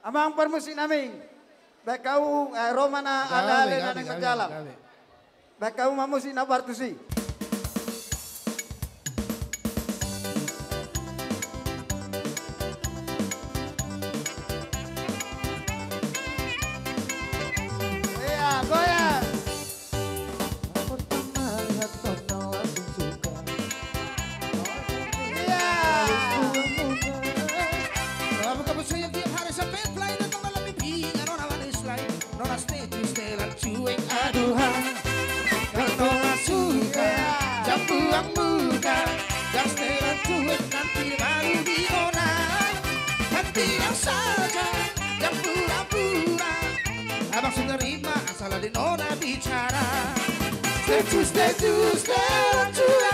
Amang permusin naming. Baik kau Romana ada na ng magjalam. Baik kau mamusin na bartusi. Iya, goyang. Pertama lihat kau langsung suka. Iya. Kalau kamu sayang tiap hari sampai fly datang malam mimpi nggak manis lain. Nona stay to stay dan cuek aduhan. Nona suka jam buang muka. Jam stay dan cuek nanti baru di nona. Hati yang saja jam pura-pura. Abang sudah terima asal di nona bicara. Stay to stay dan cuek.